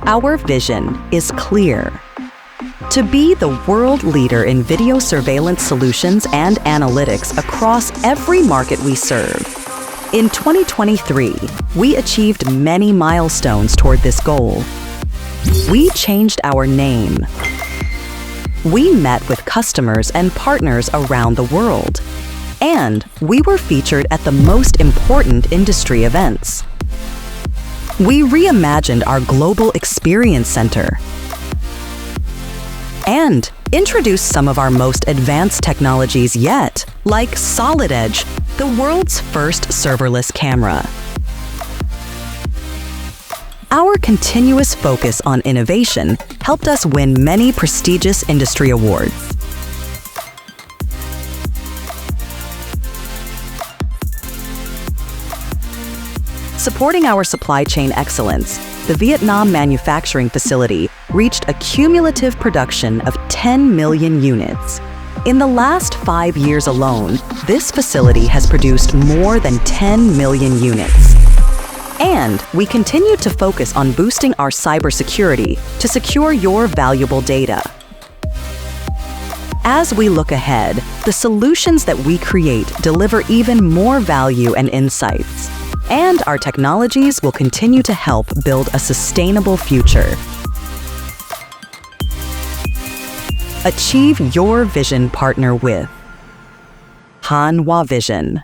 Our vision is clear: to be the world leader in video surveillance solutions and analytics across every market we serve. In 2023, we achieved many milestones toward this goal. We changed our name. We met with customers and partners around the world. And we were featured at the most important industry events. We reimagined our global experience center and introduced some of our most advanced technologies yet, like Solid Edge, the world's first serverless camera. Our continuous focus on innovation helped us win many prestigious industry awards. Supporting our supply chain excellence, the Vietnam manufacturing facility reached a cumulative production of 10 million units. In the last 5 years alone, this facility has produced more than 10 million units. And we continue to focus on boosting our cybersecurity to secure your valuable data. As we look ahead, the solutions that we create deliver even more value and insights. And our technologies will continue to help build a sustainable future. Achieve your vision, partner with Hanwha Vision.